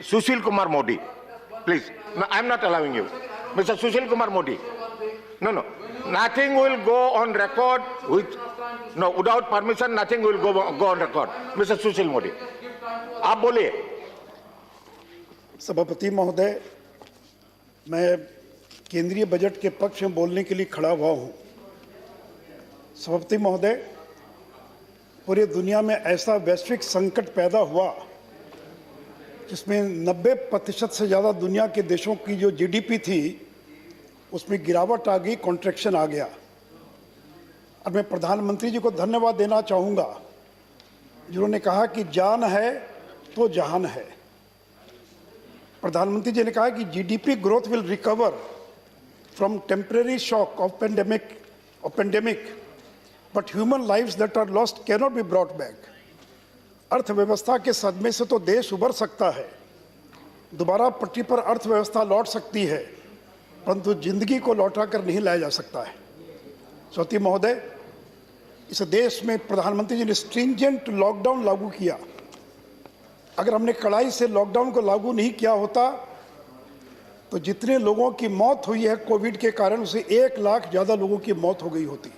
Sushil Kumar Modi. Please, no, I am not allowing you. Mr. Sushil Kumar Modi. No. Nothing will go on record without permission. Nothing will go on record. Mr. Sushil Modi. आप बोलिए। सभापति महोदय, मैं केंद्रीय budget के पक्ष में बोलने के लिए खड़ा हुआ हूं। सभापति महोदय, पूरी दुनिया में ऐसा वैश्विक संकट पैदा हुआ जिसमें 90% से ज़्यादा दुनिया के देशों की जो जीडीपी थी उसमें गिरावट आ गई, कॉन्ट्रैक्शन आ गया। और मैं प्रधानमंत्री जी को धन्यवाद देना चाहूँगा जिन्होंने कहा कि जान है तो जहान है। प्रधानमंत्री जी ने कहा कि GDP growth will recover from temporary shock of pandemic but human lives that are lost can not be brought back. अर्थव्यवस्था के सदमे से तो देश उबर सकता है, दोबारा पटरी पर अर्थव्यवस्था लौट सकती है, परंतु जिंदगी को लौटा कर नहीं लाया जा सकता है। सभापति महोदय, इस देश में प्रधानमंत्री जी ने स्ट्रिंजेंट लॉकडाउन लागू किया। अगर हमने कड़ाई से लॉकडाउन को लागू नहीं किया होता तो जितने लोगों की मौत हुई है कोविड के कारण, उसे 1 लाख ज़्यादा लोगों की मौत हो गई होती।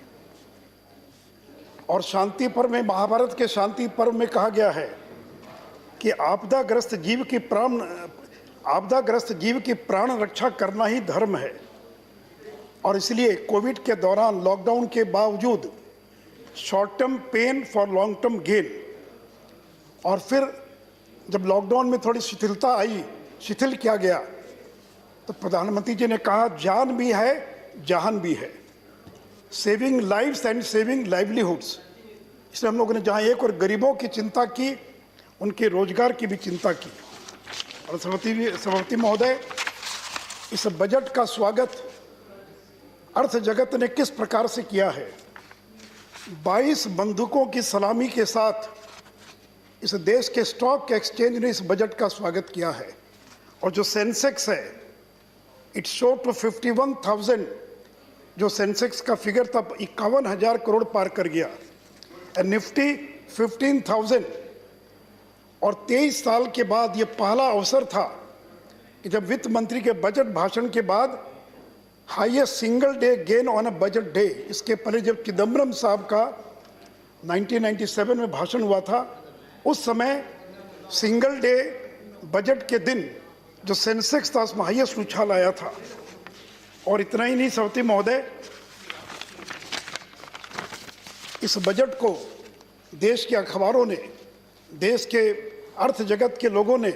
और शांति पर्व में, महाभारत के शांति पर्व में कहा गया है कि आपदाग्रस्त जीव की प्राण रक्षा करना ही धर्म है। और इसलिए कोविड के दौरान लॉकडाउन के बावजूद short term pain for long term gain, और फिर जब लॉकडाउन में थोड़ी शिथिलता आई, शिथिल किया गया, तो प्रधानमंत्री जी ने कहा जान भी है जहान भी है, saving lives and saving livelihoods. इसलिए हम लोगों ने जहाँ एक और गरीबों की चिंता की, उनके रोजगार की भी चिंता की। और सभापति महोदय, इस बजट का स्वागत अर्थ जगत ने किस प्रकार से किया है। 22 बंदूकों की सलामी के साथ इस देश के स्टॉक एक्सचेंज ने इस बजट का स्वागत किया है। और जो सेंसेक्स है, इट शो टू 51,000, जो सेंसेक्स का फिगर था 51,000 करोड़ पार कर गया। निफ्टी 15,000। और 23 साल के बाद ये पहला अवसर था कि जब वित्त मंत्री के बजट भाषण के बाद highest single day gain on a budget day, इसके पहले जब चिदम्बरम साहब का 1997 में भाषण हुआ था, उस समय सिंगल डे बजट के दिन जो सेंसेक्स था उसमें हाईएस्ट उछाल आया था। और इतना ही नहीं सभापति महोदय, इस बजट को देश के अखबारों ने, देश के अर्थ जगत के लोगों ने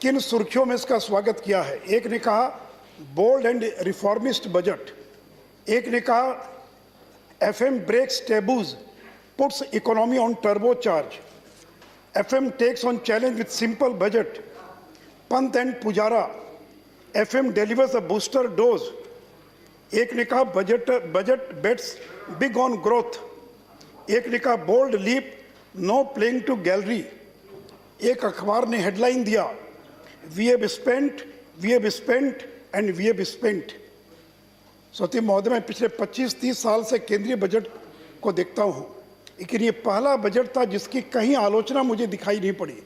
किन सुर्खियों में इसका स्वागत किया है। एक ने कहा बोल्ड एंड रिफॉर्मिस्ट बजट, एक ने कहा FM breaks taboos puts economy on turbo charge, FM takes on challenge with simple budget, Pant and Pujara, FM delivers a booster dose. एक ने कहा budget bets big on growth, एक ने कहा bold leap no playing to gallery. एक अखबार ने headline दिया we have spent and we have spent. सभापति महोदय, मैं पिछले 25-30 साल से केंद्रीय बजट को देखता हूँ, लेकिन ये पहला बजट था जिसकी कहीं आलोचना मुझे दिखाई नहीं पड़ी।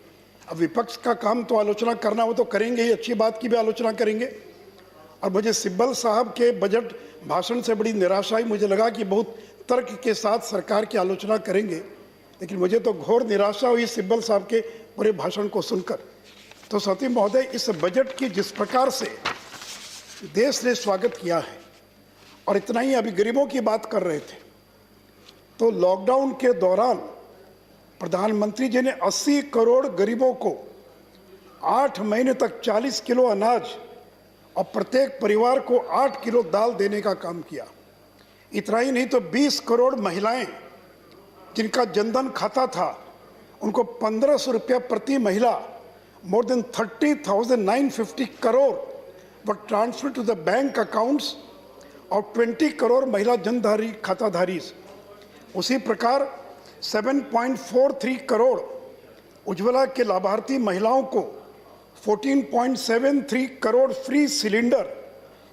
अब विपक्ष का काम तो आलोचना करना, वो तो करेंगे ही, अच्छी बात की भी आलोचना करेंगे। और मुझे सिब्बल साहब के बजट भाषण से बड़ी निराशा आई। मुझे लगा कि बहुत तर्क के साथ सरकार की आलोचना करेंगे, लेकिन मुझे तो घोर निराशा हुई सिब्बल साहब के पूरे भाषण को सुनकर। तो सभापति महोदय, इस बजट की जिस प्रकार से देश ने स्वागत किया है, और इतना ही, अभी गरीबों की बात कर रहे थे, तो लॉकडाउन के दौरान प्रधानमंत्री जी ने 80 करोड़ गरीबों को 8 महीने तक 40 किलो अनाज और प्रत्येक परिवार को 8 किलो दाल देने का काम किया। इतना ही नहीं तो 20 करोड़ महिलाएं जिनका जनधन खाता था, उनको 1,500 रुपया प्रति महिला, more than 30,950 crore were transfer to the bank accounts और 20 करोड़ महिला जनधारी खाताधारी। उसी प्रकार 7.43 करोड़ उज्ज्वला के लाभार्थी महिलाओं को 14.73 करोड़ फ्री सिलेंडर,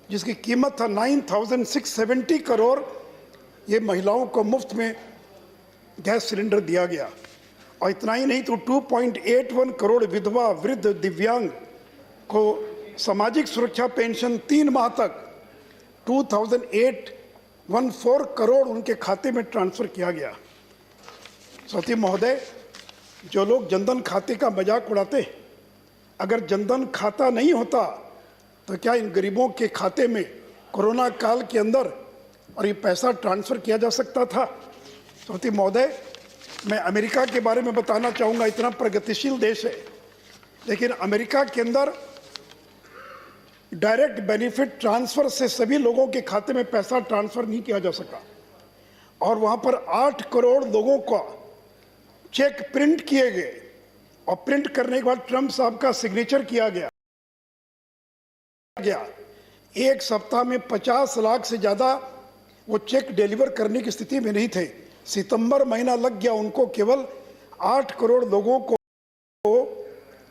जिसकी कीमत था 9,670 करोड़, ये महिलाओं को मुफ्त में गैस सिलेंडर दिया गया। और इतना ही नहीं तो 2.81 करोड़ विधवा वृद्ध दिव्यांग को सामाजिक सुरक्षा पेंशन 3 माह तक 2,814 करोड़ उनके खाते में ट्रांसफर किया गया। सती महोदय, जो लोग जनधन खाते का मजाक उड़ाते हैं, अगर जनधन खाता नहीं होता तो क्या इन गरीबों के खाते में कोरोना काल के अंदर और ये पैसा ट्रांसफर किया जा सकता था? सती महोदय, मैं अमेरिका के बारे में बताना चाहूँगा, इतना प्रगतिशील देश है, लेकिन अमेरिका के अंदर डायरेक्ट बेनिफिट ट्रांसफर से सभी लोगों के खाते में पैसा ट्रांसफर नहीं किया जा सका और वहाँ पर 8 करोड़ लोगों का चेक प्रिंट किए गए और प्रिंट करने के बाद ट्रंप साहब का सिग्नेचर किया गया। एक सप्ताह में 50 लाख से ज़्यादा वो चेक डिलीवर करने की स्थिति में नहीं थे। सितंबर महीना लग गया उनको केवल 8 करोड़ लोगों को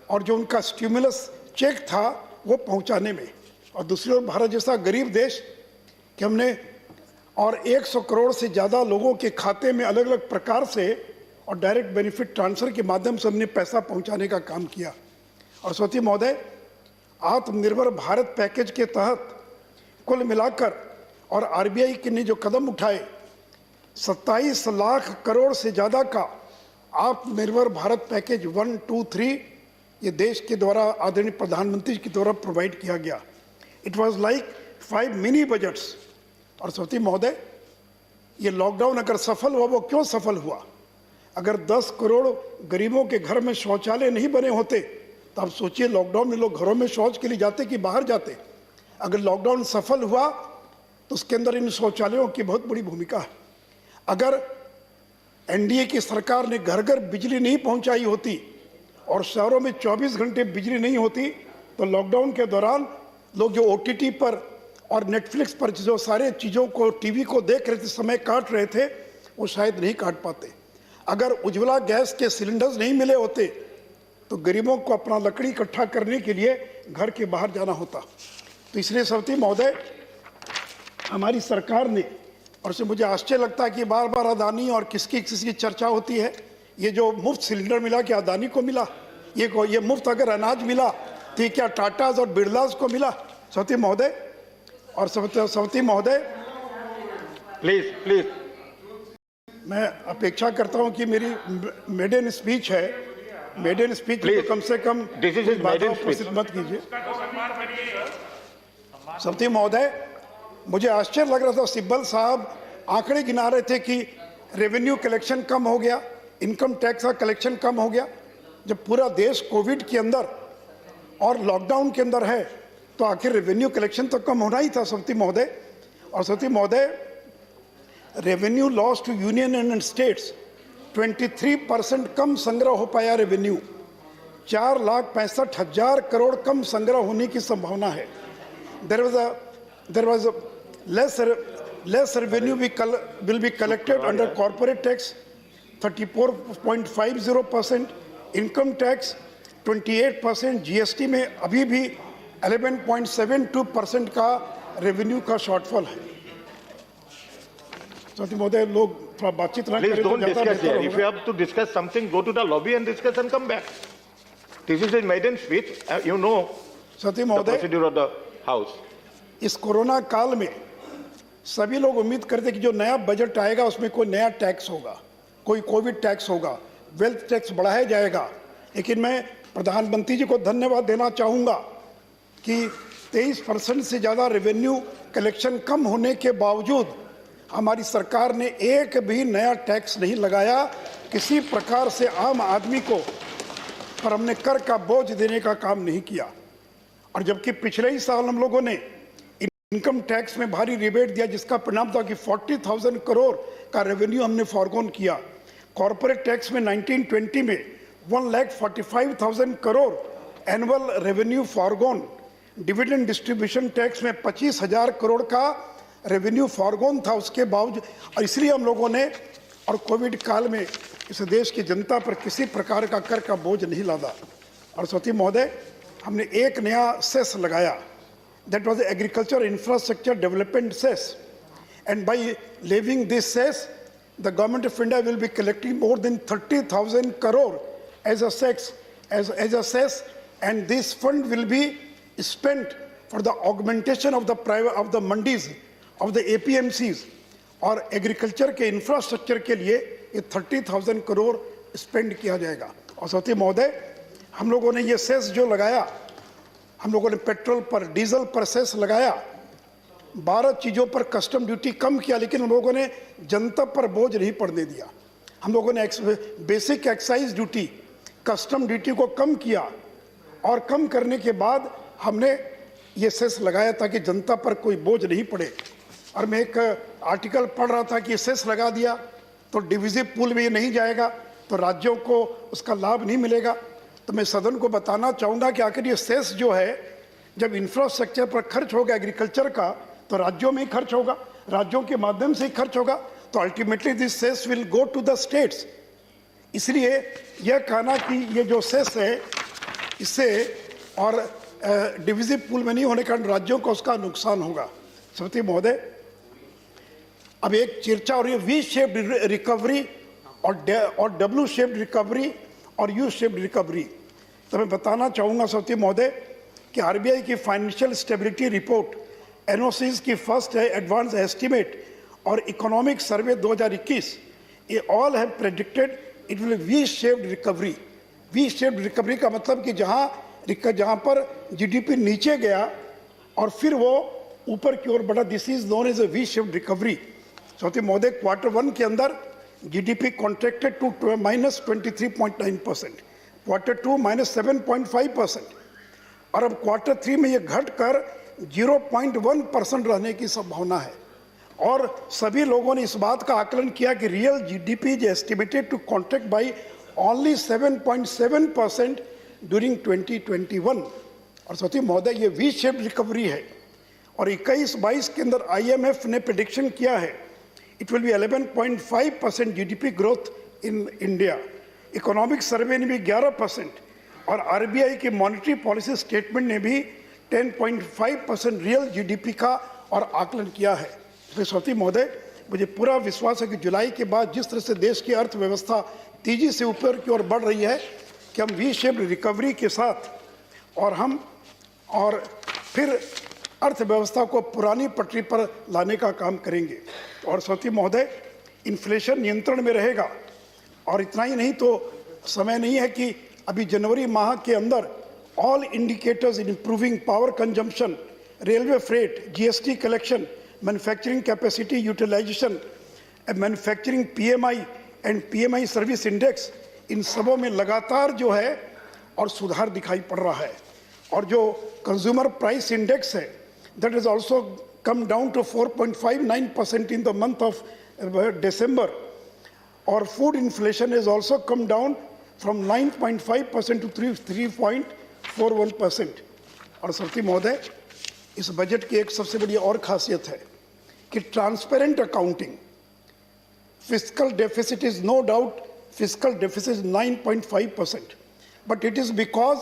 और जो उनका स्टिमुलस चेक था वो पहुंचाने में। और दूसरी ओर भारत जैसा गरीब देश कि हमने और 100 करोड़ से ज़्यादा लोगों के खाते में अलग अलग प्रकार से और डायरेक्ट बेनिफिट ट्रांसफर के माध्यम से हमने पैसा पहुंचाने का काम किया। और स्वती महोदय, आत्मनिर्भर भारत पैकेज के तहत कुल मिलाकर और आरबीआई ने जो कदम उठाए, 27 लाख करोड़ से ज़्यादा का आत्मनिर्भर भारत पैकेज 1, 2, 3 ये देश के द्वारा आदरणीय प्रधानमंत्री के द्वारा प्रोवाइड किया गया। It was like 5 mini budgets. और स्वती महोदय, ये लॉकडाउन अगर सफल हुआ, वो क्यों सफल हुआ? अगर 10 करोड़ गरीबों के घर में शौचालय नहीं बने होते तो आप सोचिए लॉकडाउन में लोग घरों में शौच के लिए जाते कि बाहर जाते। अगर लॉकडाउन सफल हुआ तो उसके अंदर इन शौचालयों की बहुत बड़ी भूमिका है। अगर एनडीए की सरकार ने घर घर बिजली नहीं पहुंचाई होती और शहरों में 24 घंटे बिजली नहीं होती तो लॉकडाउन के दौरान लोग जो ओटीटी पर और नेटफ्लिक्स पर जो सारे चीज़ों को टीवी को देख रहे थे, समय काट रहे थे, वो शायद नहीं काट पाते। अगर उज्ज्वला गैस के सिलेंडर्स नहीं मिले होते तो गरीबों को अपना लकड़ी इकट्ठा करने के लिए घर के बाहर जाना होता। तो इसलिए सवती महोदय, हमारी सरकार ने, और इससे मुझे आश्चर्य लगता है कि बार बार अदानी और किसकी चर्चा होती है। ये जो मुफ्त सिलेंडर मिला क्या अदानी को मिला? ये मुफ्त अगर अनाज मिला तो क्या टाटाज और बिरलाज को मिला? सवती महोदय और सवती महोदय, प्लीज मैं अपेक्षा करता हूं कि मेरी मेडन स्पीच है, मेडन स्पीच तो कम से कम प्रसिद्ध मत कीजिए। सवती महोदय, मुझे आश्चर्य लग रहा था, सिब्बल साहब आंकड़े गिना रहे थे कि रेवेन्यू कलेक्शन कम हो गया, इनकम टैक्स का कलेक्शन कम हो गया। जब पूरा देश कोविड के अंदर और लॉकडाउन के अंदर है तो आखिर रेवेन्यू कलेक्शन तो कम होना ही था सवती महोदय। और सवती महोदय, revenue loss to union and states 23% कम संग्रह हो पाया रेवेन्यू। 4,65,000 करोड़ कम संग्रह होने की संभावना है। There was a less revenue will be collected under corporate tax 34.50%, income tax 28%, GST में अभी भी 11.72% का रेवेन्यू का शॉर्टफॉल है। सवती महोदय, लोग थोड़ा बातचीत ना करें तो ज़्यादा बेहतर होगा। If you have to discuss something, go to the lobby and discuss and come back. This is his maiden speech. You know सवती the महोदय, procedure of the house. इस कोरोना काल में सभी लोग उम्मीद करते कि जो नया बजट आएगा उसमें कोई नया टैक्स होगा, कोई कोविड टैक्स होगा, वेल्थ टैक्स बढ़ाया जाएगा। लेकिन मैं प्रधानमंत्री जी को धन्यवाद देना चाहूँगा कि 23% से ज़्यादा रेवेन्यू कलेक्शन कम होने के बावजूद हमारी सरकार ने एक भी नया टैक्स नहीं लगाया। किसी प्रकार से आम आदमी को पर हमने कर का बोझ देने का काम नहीं किया। और जबकि पिछले ही साल हम लोगों ने इनकम टैक्स में भारी रिबेट दिया, जिसका परिणाम था कि 40,000 करोड़ का रेवेन्यू हमने फॉरगोन किया। कॉर्पोरेट टैक्स में 1920 में 1,45,000 crore annual revenue forgone. Dividend distribution tax में 25,000 करोड़ का रेवेन्यू फॉरगोन था उसके बावजूद। और इसलिए हम लोगों ने और कोविड काल में इस देश की जनता पर किसी प्रकार का कर का बोझ नहीं लादा। और सवती महोदय, हमने एक नया सेस लगाया, that was the agriculture infrastructure development cess, and by levying this cess the government of India will be collecting more than 30,000 crore as a cess, and this fund will be spent for the augmentation of the mandis, of the APMCs और agriculture के infrastructure के लिए ये 30,000 crore spend किया जाएगा। और साथ ही महोदय, हम लोगों ने ये सेस जो लगाया, हम लोगों ने पेट्रोल पर, डीजल पर सेस लगाया, 12 चीज़ों पर कस्टम ड्यूटी कम किया, लेकिन हम लोगों ने जनता पर बोझ नहीं पड़ने दिया। हम लोगों ने basic excise duty, custom duty को कम किया और कम करने के बाद हमने ये सेस लगाया ताकि जनता पर कोई बोझ नहीं पड़े। और मैं एक आर्टिकल पढ़ रहा था कि सेस लगा दिया तो डिविजिव पूल में ये नहीं जाएगा, तो राज्यों को उसका लाभ नहीं मिलेगा। तो मैं सदन को बताना चाहूँगा कि आखिर ये सेस जो है, जब इंफ्रास्ट्रक्चर पर खर्च होगा एग्रीकल्चर का, तो राज्यों में ही खर्च होगा, राज्यों के माध्यम से ही खर्च होगा, तो ultimately this cess will go to the states. इसलिए यह कहना कि ये जो सेस है इससे और डिविजिव पूल में नहीं होने के कारण राज्यों को उसका नुकसान होगा। समिति महोदय, अब एक चर्चा और ये वी शेप्ड रिकवरी और डब्ल्यू शेप्ड रिकवरी और यू शेप्ड रिकवरी। तो मैं बताना चाहूँगा समिति महोदय कि आरबीआई की फाइनेंशियल स्टेबिलिटी रिपोर्ट, एनओसीज की फर्स्ट है एडवांस एस्टीमेट और इकोनॉमिक सर्वे 2021, ये all have predicted it will we shaped recovery. We shaped recovery का मतलब कि जहाँ पर जीडीपी नीचे गया और फिर वो ऊपर की ओर बढ़ा, this is known as a V shaped recovery. चौथी महोदय, Q1 के अंदर जीडीपी कॉन्ट्रैक्टेड टू -23.9%, Q2 -7.5%, और अब Q3 में ये घटकर 0.1% रहने की संभावना है। और सभी लोगों ने इस बात का आकलन किया कि real GDP is estimated to contract by only 7.7% during 2021। और साथ ही महोदय, ये वी शेप रिकवरी है और 21-22 के अंदर IMF ने प्रेडिक्शन किया है it will be 11.5% GDP growth in India. Economic survey ने भी 11% और आरबीआई की मॉनेटरी पॉलिसी स्टेटमेंट ने भी 10.5% रियल जीडीपी का और आकलन किया है। सरस्वती महोदय, मुझे पूरा विश्वास है कि जुलाई के बाद जिस तरह से देश की अर्थव्यवस्था तेजी से ऊपर की ओर बढ़ रही है कि हम वी शेप्ड रिकवरी के साथ और फिर अर्थव्यवस्था को पुरानी पटरी पर लाने का काम करेंगे। और साथ ही महोदय, इन्फ्लेशन नियंत्रण में रहेगा। और इतना ही नहीं तो समय नहीं है कि अभी जनवरी माह के अंदर all indicators in improving power consumption, railway freight, GST collection, manufacturing capacity utilisation, manufacturing PMI and PMI service index, इन सबों में लगातार जो है और सुधार दिखाई पड़ रहा है। और जो कंज्यूमर प्राइस इंडेक्स है that has also come down to 4.59% in the month of December, or food inflation has also come down from 9.5% to 3.41%। और सरती महोदय, इस बजट की एक सबसे बड़ी और खासियत है कि transparent accounting, fiscal deficit is no doubt, fiscal deficit is 9.5%, but it is because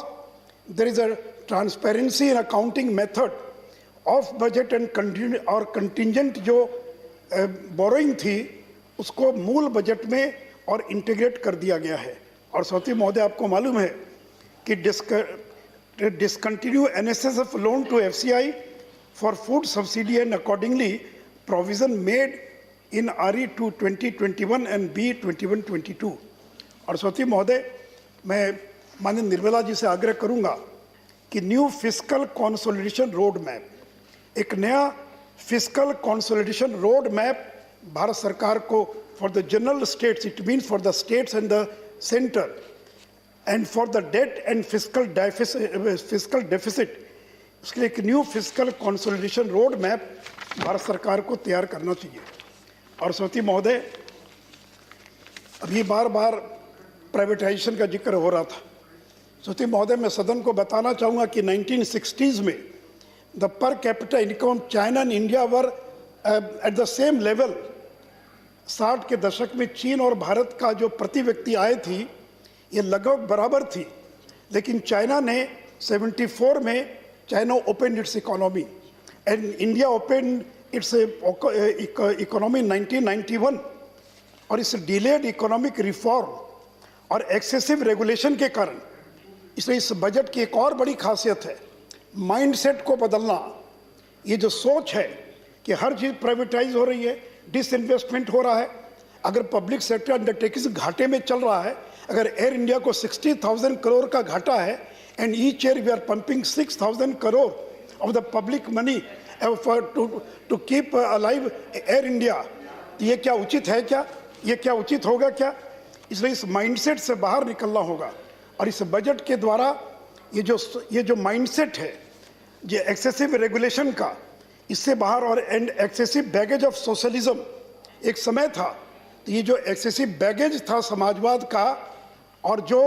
there is a transparency in accounting method of budget and contingent जो बोरोइंग थी उसको मूल बजट में और इंटीग्रेट कर दिया गया है। और साथ ही महोदय, आपको मालूम है कि discontinue NSSF loan to FCI for food subsidy and accordingly provision made in RE 2021 and B 21-22। और साथ ही महोदय, मैं माननीय निर्मला जी से आग्रह करूंगा कि new fiscal consolidation road map, एक नया fiscal consolidation road map Bharat सरकार को for the general states, it mean for the states and the centre, and for the debt and fiscal deficit, उसके लिए एक new fiscal consolidation road map Bharat सरकार को तैयार करना चाहिए। और साथ ही महोदय, अभी बार बार प्राइवेटाइजेशन का जिक्र हो रहा था। साथ ही महोदय, मैं सदन को बताना चाहूँगा कि 1960s में the per capita income China and India were at the same level। 60 के दशक में चीन और भारत का जो प्रति व्यक्ति आय थी ये लगभग बराबर थी, लेकिन चाइना ने 74 में China open it's economy and India open it's economy 1991। और इस डिलेड इकोनॉमिक रिफॉर्म और एक्सेसिव रेगुलेशन के कारण, इसलिए इस बजट की एक और बड़ी खासियत है माइंडसेट को बदलना। ये जो सोच है कि हर चीज़ प्राइवेटाइज हो रही है, डिसइन्वेस्टमेंट हो रहा है, अगर पब्लिक सेक्टर अंडरटेकिंग्स घाटे में चल रहा है, अगर एयर इंडिया को 60,000 करोड़ का घाटा है and each year we are pumping 6,000 crore of the public money to keep alive Air India, तो ये क्या उचित है क्या? ये क्या उचित होगा क्या? इसलिए इस माइंडसेट से बाहर निकलना होगा और इस बजट के द्वारा ये जो माइंडसेट है ये एक्सेसिव रेगुलेशन का, इससे बाहर और and excessive baggage of socialism, एक समय था तो ये जो एक्सेसिव बैगेज था समाजवाद का और जो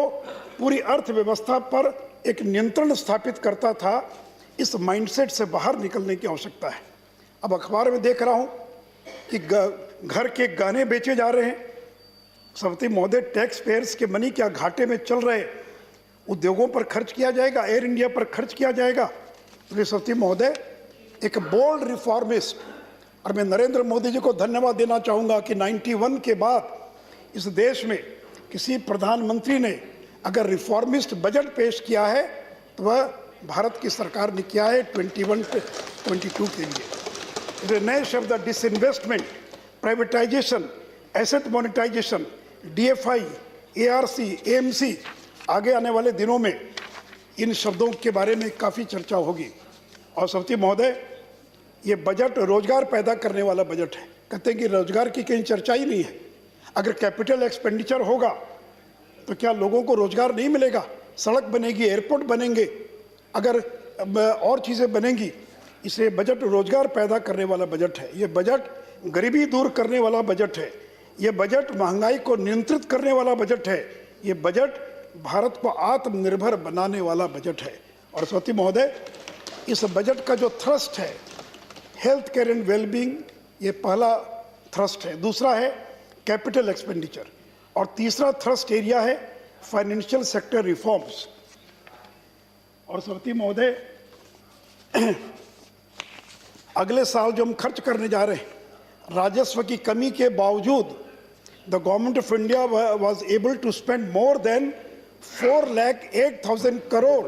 पूरी अर्थव्यवस्था पर एक नियंत्रण स्थापित करता था, इस माइंडसेट से बाहर निकलने की आवश्यकता है। अब अखबार में देख रहा हूँ कि घर के गहने बेचे जा रहे हैं। सभापति महोदय, टैक्स पेयर्स के मनी क्या घाटे में चल रहे उद्योगों पर खर्च किया जाएगा, एयर इंडिया पर खर्च किया जाएगा? तो सभापति महोदय, एक बोल्ड रिफॉर्मिस्ट, और मैं नरेंद्र मोदी जी को धन्यवाद देना चाहूँगा कि 91 के बाद इस देश में किसी प्रधानमंत्री ने अगर रिफॉर्मिस्ट बजट पेश किया है तो वह भारत की सरकार ने किया है 21-22 के लिए। नए शब्द disinvestment, privatisation, asset monetisation, DFI, ARC, AMC, आगे आने वाले दिनों में इन शब्दों के बारे में काफ़ी चर्चा होगी। और सभापति महोदय, ये बजट रोजगार पैदा करने वाला बजट है। कहते हैं कि रोजगार की कहीं चर्चा ही नहीं है। अगर कैपिटल एक्सपेंडिचर होगा तो क्या लोगों को रोजगार नहीं मिलेगा? सड़क बनेगी, एयरपोर्ट बनेंगे, अगर और चीज़ें बनेंगी। इसलिए बजट रोजगार पैदा करने वाला बजट है। ये बजट गरीबी दूर करने वाला बजट है। ये बजट महंगाई को नियंत्रित करने वाला बजट है। ये बजट भारत को आत्मनिर्भर बनाने वाला बजट है। और सभापति महोदय, इस बजट का जो थ्रस्ट है हेल्थ केयर एंड वेलबींग, ये पहला थ्रस्ट है। दूसरा है कैपिटल एक्सपेंडिचर और तीसरा थ्रस्ट एरिया है फाइनेंशियल सेक्टर रिफॉर्म्स। और सभापति महोदय, अगले साल जो हम खर्च करने जा रहे हैं, राजस्व की कमी के बावजूद the government of India was able to spend more than 4,08,000 crore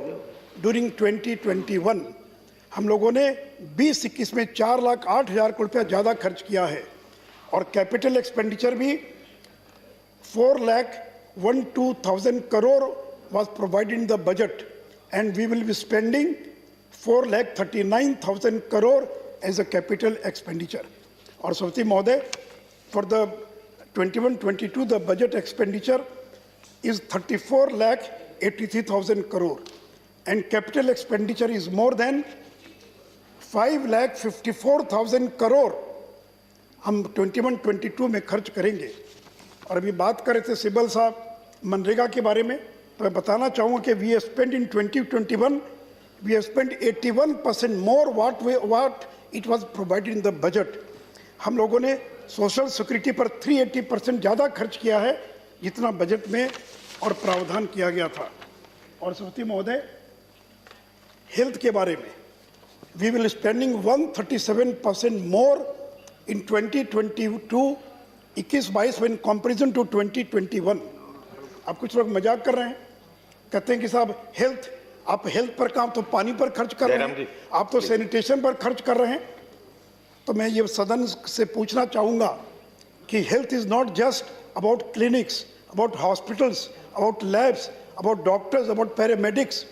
during 2021। हम लोगों ने 20-21 में 4,08,000 करोड़ रुपया ज़्यादा खर्च किया है। और कैपिटल एक्सपेंडिचर भी 4,12,000 crore was provided in the budget, and we will be spending 4,39,000 crore as a capital expenditure. और सभापति महोदय, for the 21-22 the budget expenditure is 34,83,000 crore and capital expenditure is more than 5,54,000 crore हम 21-22 में खर्च करेंगे। और अभी बात कर रहे थे सिब्बल साहब मनरेगा के बारे में, तो मैं बताना चाहूँगा कि we spend in 2021 we spend 81% more what it was provided in the budget. हम लोगों ने सोशल सिक्योरिटी पर 380% ज़्यादा खर्च किया है जितना बजट में और प्रावधान किया गया था। और सभापति महोदय, हेल्थ के बारे में we will spending 137% more in 2022-21-22 in comparison to 2021। अब कुछ लोग मजाक कर रहे हैं, कहते हैं कि साहब हेल्थ, आप हेल्थ पर काम तो पानी पर खर्च कर रहे हैं, आप तो सैनिटेशन पर खर्च कर रहे हैं। तो मैं ये सदन से पूछना चाहूँगा कि health is not just about clinics, about hospitals, about labs, about doctors, about paramedics.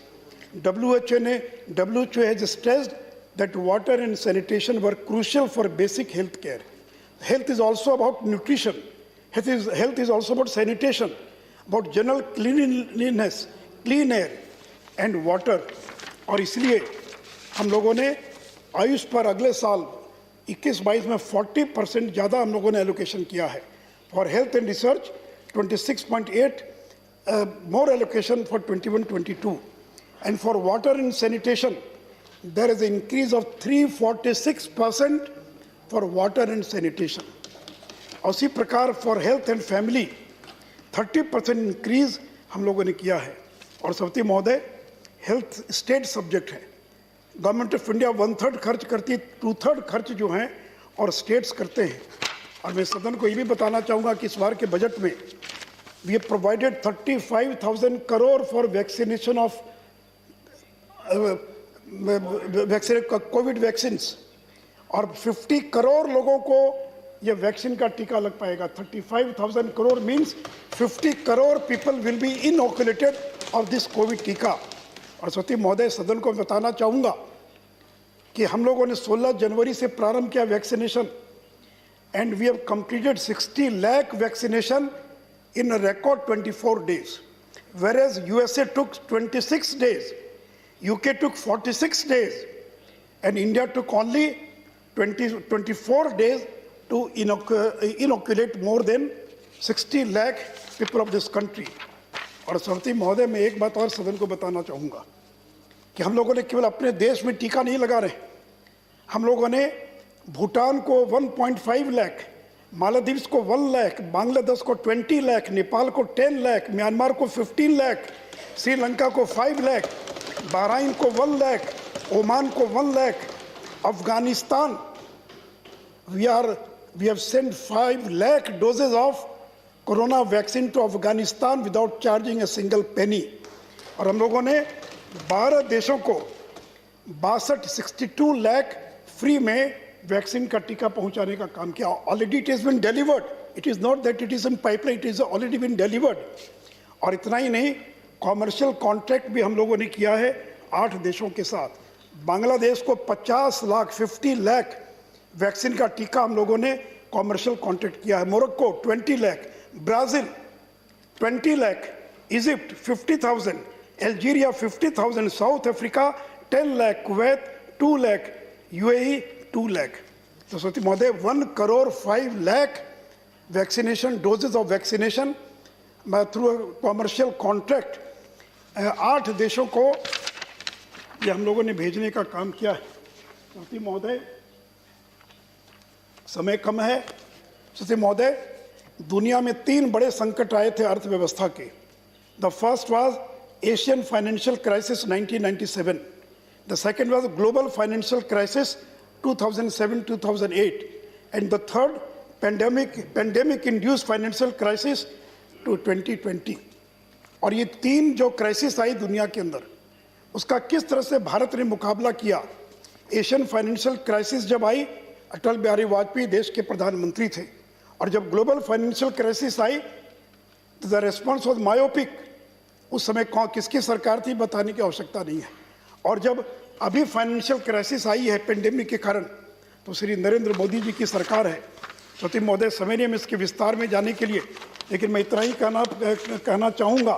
WHO has stressed that water and sanitation were crucial for basic health care. Health is also about nutrition. Health is also about sanitation, about general cleanliness, clean air and water. और इसलिए हम लोगों ने आयुष पर अगले साल 21-22 में 40% ज़्यादा हम लोगों ने एलोकेशन किया है। For health and research 26.8 more allocation for 21-22. And for water and sanitation, there is an increase of 346% for water and sanitation. उसी प्रकार for health and family 30% increase हम लोगों ने किया है। और सभापति महोदय, हेल्थ स्टेट सब्जेक्ट है। गवर्नमेंट ऑफ इंडिया 1/3 खर्च करती है, 2/3 खर्च जो हैं और स्टेट्स करते हैं। और मैं सदन को ये भी बताना चाहूँगा कि इस बार के बजट में we have provided 35,000 crore for vaccination of COVID vaccine और 50 करोड़ लोगों को ये वैक्सीन का टीका लग पाएगा। 35,000 crore means 50 crore people will be inoculated of this Covid tika. और सती महोदय, सदन को बताना चाहूँगा कि हम लोगों ने 16 जनवरी से प्रारंभ किया vaccination and we have completed 60 lakh vaccination in a record 24 days, whereas USA took 26 days, UK took 46 days, and India took only 24 days to inoculate more than 60 lakh people of this country. और सरती महोदय, मैं एक बात और सदन को बताना चाहूँगा कि हम लोगों ने केवल अपने देश में टीका नहीं लगा रहे, हम लोगों ने भूटान को 1.5 लाख, मालदीव्स को 1 लाख, बांग्लादेश को 20 लाख, नेपाल को 10 लाख, म्यांमार को 15 लाख, श्रीलंका को 5 लाख, बहरीन को 1 लाख, ओमान को 1 lakh, Afghanistan we have sent 5 lakh doses of corona vaccine to Afghanistan without charging a single penny. और हम लोगों ने 12 देशों को 62 लाख फ्री में वैक्सीन का टीका पहुंचाने का काम किया। Already it is been delivered, it is not that it is in pipeline, it is already been delivered. और इतना ही नहीं, कॉमर्शियल कॉन्ट्रैक्ट भी हम लोगों ने किया है 8 देशों के साथ। बांग्लादेश को 50 लाख वैक्सीन का टीका हम लोगों ने कॉमर्शियल कॉन्ट्रैक्ट किया है। Morocco 20 lakh, Brazil 20 lakh, Egypt 50,000, Algeria 50,000, South Africa 10 lakh, Kuwait 2 lakh, UAE 2 lakh. तो सती महोदय, 1 crore 5 lakh vaccination doses of vaccination through commercial contract 8 देशों को ये हम लोगों ने भेजने का काम किया है। सती महोदय, समय कम है। सती महोदय, दुनिया में 3 बड़े संकट आए थे अर्थव्यवस्था के। The first was Asian financial crisis 1997, the second was global financial crisis 2007-2008, and the third pandemic induced financial crisis to 2020। और ये 3 जो क्राइसिस आई दुनिया के अंदर, उसका किस तरह से भारत ने मुकाबला किया। एशियन फाइनेंशियल क्राइसिस जब आई, अटल बिहारी वाजपेयी देश के प्रधानमंत्री थे, और जब ग्लोबल फाइनेंशियल क्राइसिस आई तो द रेस्पॉन्स वाज मायोपिक। उस समय किसकी सरकार थी बताने की आवश्यकता नहीं है। और जब अभी फाइनेंशियल क्राइसिस आई है पेंडेमिक के कारण, तो श्री नरेंद्र मोदी जी की सरकार है। सती महोदय, समय नहीं है इसके विस्तार में जाने के लिए, लेकिन मैं इतना ही कहना चाहूँगा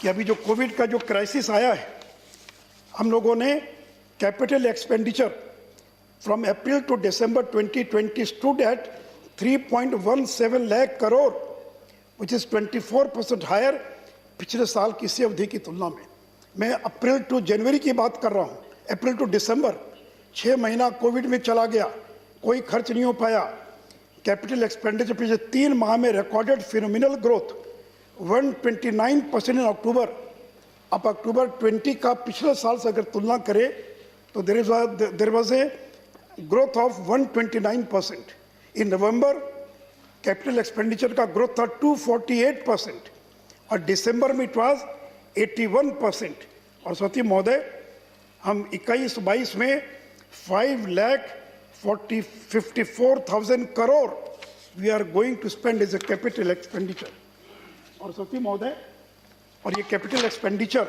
कि अभी जो कोविड का जो क्राइसिस आया है, हम लोगों ने capital expenditure from April to December 2020 stood at 3.17 lakh crore, which is 24% higher पिछले साल की इसी अवधि की तुलना में। मैं अप्रैल टू जनवरी की बात कर रहा हूँ, अप्रैल टू दिसंबर 6 महीना कोविड में चला गया, कोई खर्च नहीं हो पाया। कैपिटल एक्सपेंडिचर पिछले 3 माह में रिकॉर्डेड फिनोमिनल ग्रोथ 129% इन अक्टूबर। अब अक्टूबर 20 का पिछले साल से अगर तुलना करें तो there was a growth of 129%। In November capital expenditure का ग्रोथ था 248% और दिसंबर में इट वाज 81%। और सती महोदय, हम 21-22 में 5,54,000 crore we are going to spend as a capital expenditure. और सती महोदय, और ये कैपिटल एक्सपेंडिचर,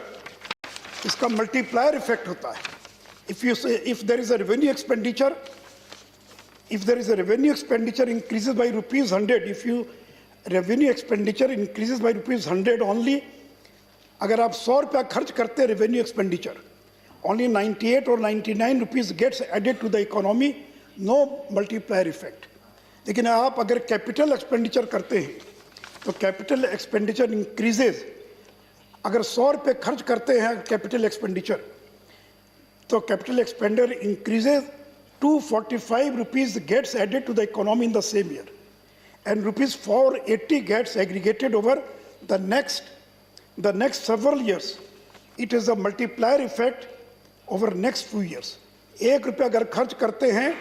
इसका मल्टीप्लायर इफेक्ट होता है। if there is a revenue expenditure, increases by rupees 100, if you revenue expenditure increases by rupees 100 only, अगर आप 100 रुपया खर्च करते हैं revenue expenditure, only 98 or 99 rupees gets added to the economy, no multiplier effect। लेकिन आप अगर कैपिटल एक्सपेंडिचर करते हैं तो कैपिटल एक्सपेंडिचर इंक्रीजेज। अगर 100 रुपये खर्च करते हैं कैपिटल एक्सपेंडिचर, तो capital expenditure increases 245 rupees gets added to the economy in the same year, and rupees 480 gets aggregated over the next several years. It is a multiplier effect over next few years। 1 रुपया अगर खर्च करते हैं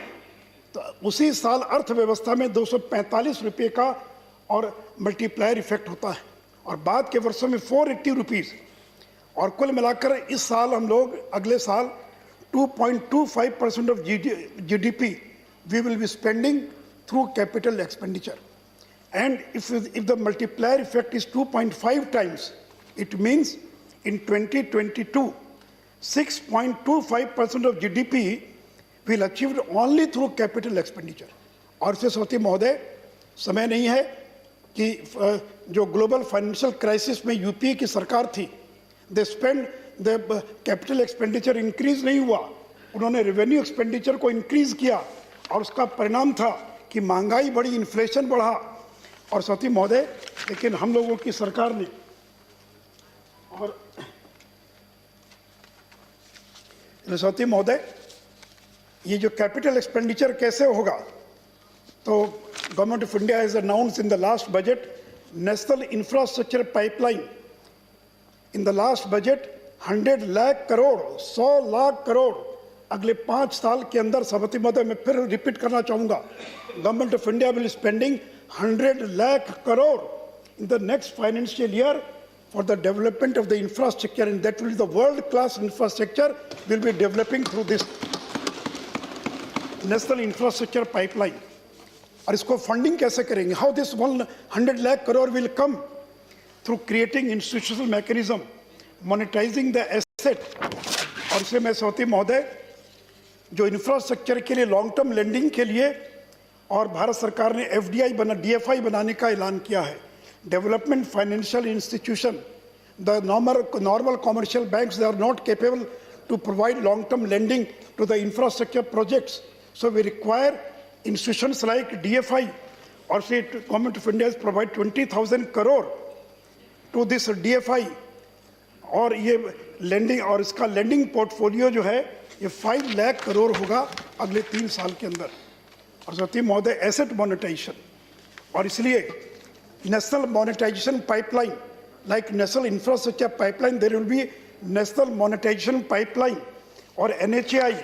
तो उसी साल अर्थव्यवस्था में 245 रुपये का और मल्टीप्लायर इफेक्ट होता है, और बाद के वर्षों में 480 रुपीज़, और कुल मिलाकर इस साल हम लोग अगले साल 2.25% of GDP we will be spending through capital expenditure. And if the multiplier effect is 2.5 times, it means in 2022, 6.25% of GDP will achieved only through capital expenditure. और से सौती महोदय, समय नहीं है कि जो ग्लोबल फाइनेंशियल क्राइसिस में यूपीए की सरकार थी, they spend the capital expenditure increase नहीं हुआ, उन्होंने रेवेन्यू एक्सपेंडिचर को इंक्रीज किया, और उसका परिणाम था कि महंगाई बढ़ी, इन्फ्लेशन बढ़ा। और सौती महोदय, लेकिन हम लोगों की सरकार ने, और सौती महोदय, ये जो कैपिटल एक्सपेंडिचर कैसे होगा, तो government of India has announced in the last budget national infrastructure pipeline. In the last budget 100 lakh crore, 100 lakh crore अगले 5 साल के अंदर। सभापति महोदय, मैं फिर रिपीट करना चाहूंगा, government of India will spending 100 lakh crore in the next financial year for the development of the infrastructure, and that will be the world-class infrastructure will be developing through this national infrastructure pipeline. और इसको funding कैसे करेंगे? How this 100 lakh crore will come? Through creating institutional mechanism, monetizing the asset. और इसलिए मैं सौती महोदय, जो infrastructure के लिए लॉन्ग टर्म लेंडिंग के लिए और भारत सरकार ने FDI DFI बनाने का ऐलान किया है। Development financial institution, the normal commercial banks, they are not capable to provide long-term lending to the infrastructure projects. So we require institutions like DFI, or say Government of India has provided 20,000 crore to this DFI, और ये lending, और इसका lending portfolio जो है ये 5 लाख करोड़ होगा अगले 3 साल के अंदर। और सती महोदय, एसेट मोनेटाइजेशन, और इसलिए national monetization pipeline, like national infrastructure pipeline, there will be national monetization pipeline, or NHAI.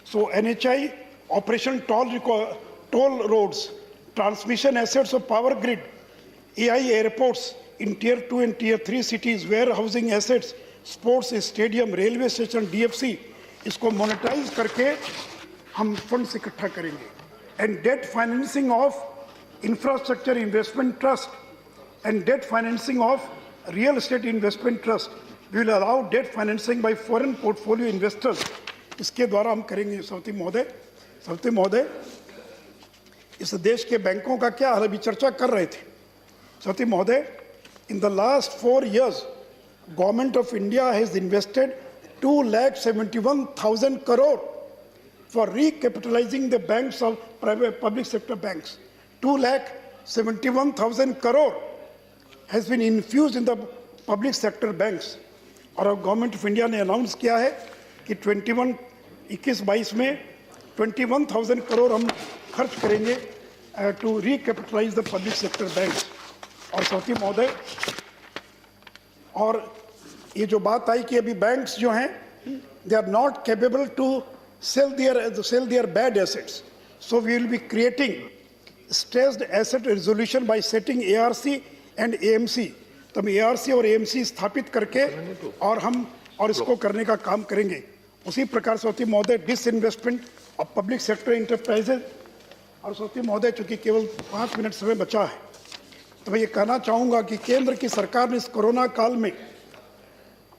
So NHAI, operation toll roads, transmission assets of power grid, AI airports in tier 2 and tier 3 cities, warehousing assets, sports stadium, railway station, DFC, इसको monetize करके हम funds इकट्ठा करेंगे। And debt financing of infrastructure investment trust and debt financing of real estate investment trust, we will allow debt financing by foreign portfolio investors. इसके द्वारा हम करेंगे। सौती महोदय, इस देश के बैंकों का क्या हाल, अभी चर्चा कर रहे थे। सौती महोदय, in the last 4 years, Government of India has invested 2,71,000 crore for recapitalizing the banks of private public sector banks. 2,71,000 crore has been infused in the public sector banks. और गवर्नमेंट ऑफ इंडिया ने announce किया है कि 21-22 में 21,000 करोड़ हम खर्च करेंगे to recapitalise the public sector banks. और सौती महोदय, और ये जो बात आई कि अभी बैंक्स जो हैं they are not capable to sell their bad assets, so we will be creating stressed asset resolution by setting ARC and AMC। तो हम ARC और AMC स्थापित करके और इसको करने का काम करेंगे। उसी प्रकार से सौती महोदय, disinvestment of public sector enterprises. और सौती महोदय, चूंकि केवल 5 मिनट समय बचा है, तो मैं ये कहना चाहूँगा कि केंद्र की सरकार ने इस कोरोना काल में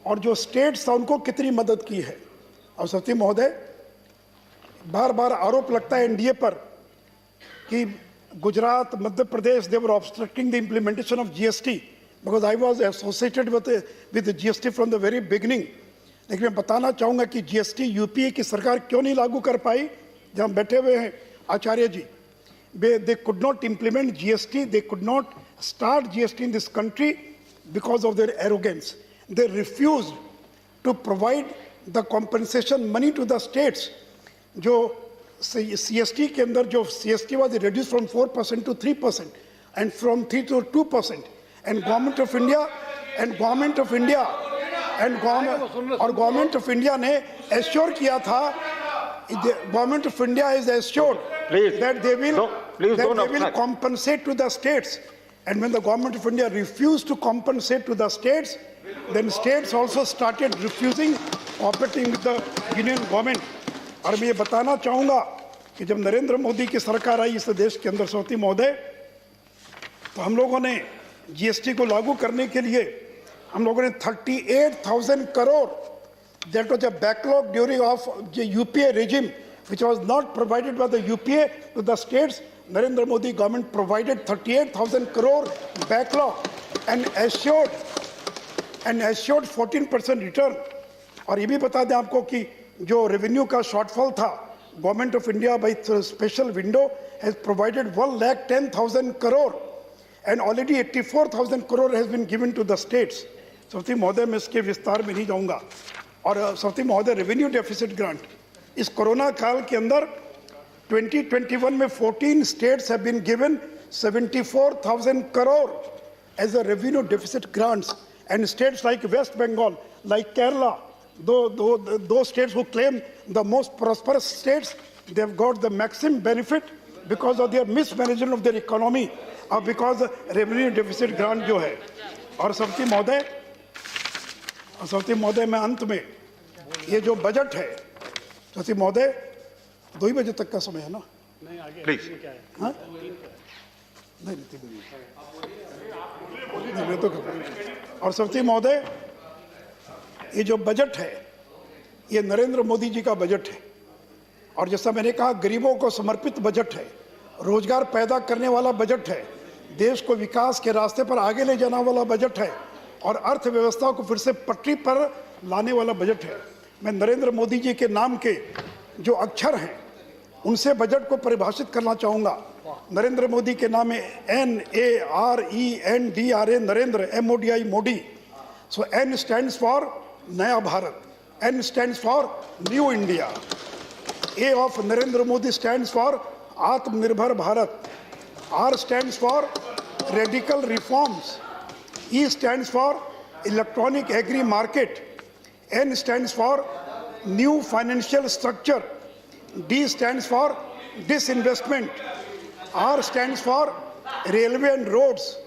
और जो स्टेट्स था उनको कितनी मदद की है। और सौती महोदय, बार बार आरोप लगता है एनडीए पर कि Gujarat, Madhya Pradesh, they were obstructing the implementation of GST, because I was associated with the GST from the very beginning. लेकिन मैं बताना चाहूँगा कि GST यूपीए की सरकार क्यों नहीं लागू कर पाई। जहाँ बैठे हुए हैं आचार्य जी, they could not implement GST, they could not start GST in this country because of their arrogance. They refused to provide the compensation money to the states. जो CST के अंदर जो CST was reduced from 4% to 3% and from 3 to 2%, and Government of India ने assure किया था the government of India is assured Please. that they will, Please that don't they will obstruct. compensate to the states. And when the government of India refused to compensate to the states, then states also started refusing cooperating with the union government. और मैं ये बताना चाहूँगा कि जब नरेंद्र मोदी की सरकार आई इस देश के अंदर सौती महोदय, तो हम लोगों ने जीएसटी को लागू करने के लिए हम लोगों ने 38,000 crore, that was a backlog during of the UPA regime, which was not provided by the UPA to the states. Narendra Modi government provided 38,000 crore backlog and assured 14% return. और ये भी बता दें आपको कि जो रेवेन्यू का शॉर्टफॉल था, government of India by special window has provided 1,10,000 crore and already 84,000 crore has been given to the states. सौती महोदय मैं इसके विस्तार में नहीं जाऊंगा. और सौती महोदय रेवेन्यू डेफिसिट ग्रांट इस कोरोना काल के अंदर 2021 में 14 states have been given 74,000 crore as a revenue deficit grants, and states like West Bengal, like Kerala, those states who claim the most prosperous states, they have got the maximum benefit because of their mismanagement of their economy or because revenue deficit grant जो है. और सौती महोदय मैं अंत में ये जो बजट है, सौती महोदय 2 बजे तक का समय है ना? Please. हाँ? नहीं मैं तो और सौती महोदय ये जो बजट है ये नरेंद्र मोदी जी का बजट है, और जैसा मैंने कहा गरीबों को समर्पित बजट है, रोजगार पैदा करने वाला बजट है, देश को विकास के रास्ते पर आगे ले जाने वाला बजट है, और अर्थव्यवस्था को फिर से पटरी पर लाने वाला बजट है. मैं नरेंद्र मोदी जी के नाम के जो अक्षर हैं उनसे बजट को परिभाषित करना चाहूँगा. नरेंद्र मोदी के नाम में NARENDRA, Narendra, MODI, Modi. So N stands for नया Bharat, N stands for new India, A of Narendra Modi stands for आत्मनिर्भर Bharat, R stands for radical reforms, E stands for electronic agri market, N stands for new financial structure, D stands for disinvestment, R stands for railway and roads,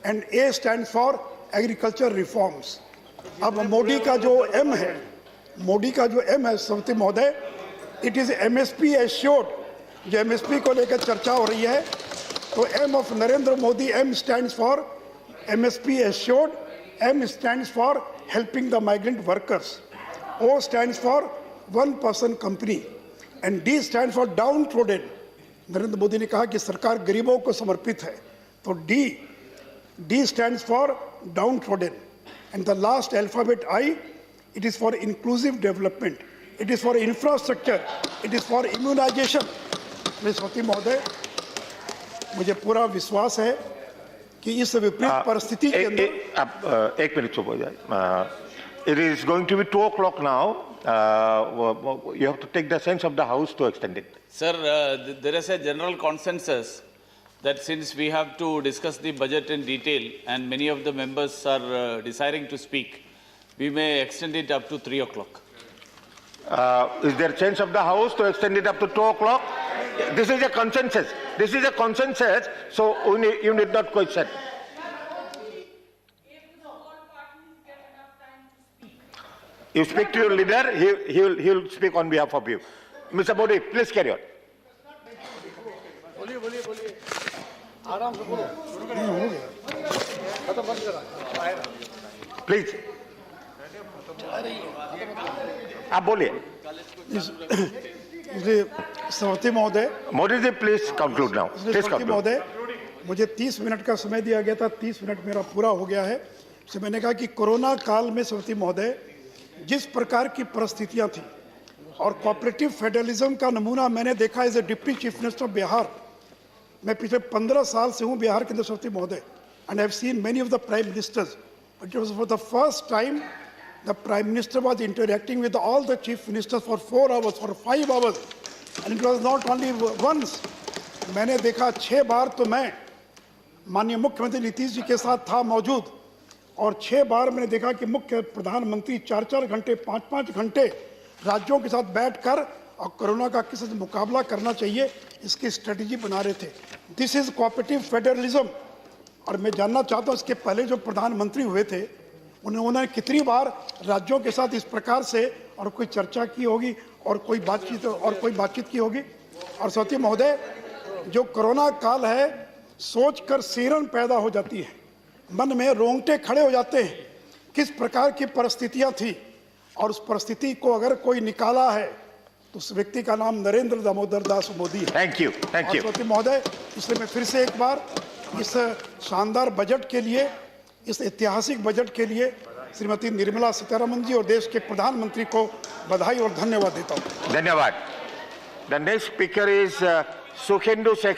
and A stands for agriculture reforms. अब मोदी का जो M है, सौती महोदय, it is MSP assured. जो MSP को लेकर चर्चा हो रही है, तो M of Narendra Modi, M stands for MSP assured, M stands for helping the migrant workers, O stands for one person company, and D stands for down trodden. Narendra Modi ने कहा कि सरकार गरीबों को समर्पित है, तो D stands for down trodden, and the last alphabet I, it is for inclusive development, it is for infrastructure, it is for immunization. मैं सौती महोदय, मुझे पूरा विश्वास है कि इस विपरीत परिस्थिति के अंदर एक मिनट चुप हो जाए. It is going to be 2 o'clock now. You have to take the sense of the house to extend it. Sir, there is a general consensus that since we have to discuss the budget in detail and many of the members are desiring to speak, we may extend it up to 3 o'clock. Is there a chance of the house to extend it up to 2 o'clock? This is a consensus. So you need not question. You speak to your leader, he will speak on behalf of you. Mr. Modi, please carry on. Please. आप बोलिए. सौती महोदय, Modi ji, please conclude now. Please Sauti conclude. महोदय, मुझे 30 minute का समय दिया गया था, 30 मिनट मेरा पूरा हो गया है. तो मैंने कहा कि कोरोना काल में सौती महोदय जिस प्रकार की परिस्थितियां थी और कोऑपरेटिव फेडरलिज्म का नमूना मैंने देखा as a deputy chief minister of Bihar. मैं पिछले 15 साल से हूं बिहार के अंदर सौती महोदय, and I have seen many of the prime ministers, but it was for the first time the prime minister was interacting with all the chief ministers for 4 hours, for 5 hours, and it was not only once. मैंने देखा 6 बार तो मैं माननीय मुख्यमंत्री नीतीश जी के साथ था मौजूद, और 6 बार मैंने देखा कि मुख्य प्रधानमंत्री 4-4 घंटे 5-5 घंटे राज्यों के साथ बैठकर और कोरोना का किस तरह मुकाबला करना चाहिए इसकी स्ट्रेटेजी बना रहे थे। This is cooperative federalism. और मैं जानना चाहता हूँ इसके पहले जो प्रधानमंत्री हुए थे उन्होंने कितनी बार राज्यों के साथ इस प्रकार से और कोई चर्चा की होगी और कोई बातचीत की होगी। और साथी महोदय, जो कोरोना काल है सोचकर सिहरन पैदा हो जाती है, मन में रोंगटे खड़े हो जाते हैं। किस प्रकार की परिस्थितियां थी और उस परिस्थिति को अगर कोई निकाला है तो उस व्यक्ति का नाम नरेंद्र दामोदर दास मोदी है। Thank you, thank you. Saraswati महोदय, इसलिए मैं फिर से एक बार इस शानदार बजट के लिए, इस ऐतिहासिक बजट के लिए श्रीमती निर्मला सीतारमण जी और देश के प्रधानमंत्री को बधाई और धन्यवाद देता हूँ। धन्यवाद। The next speaker is Sukhendu Shekhar.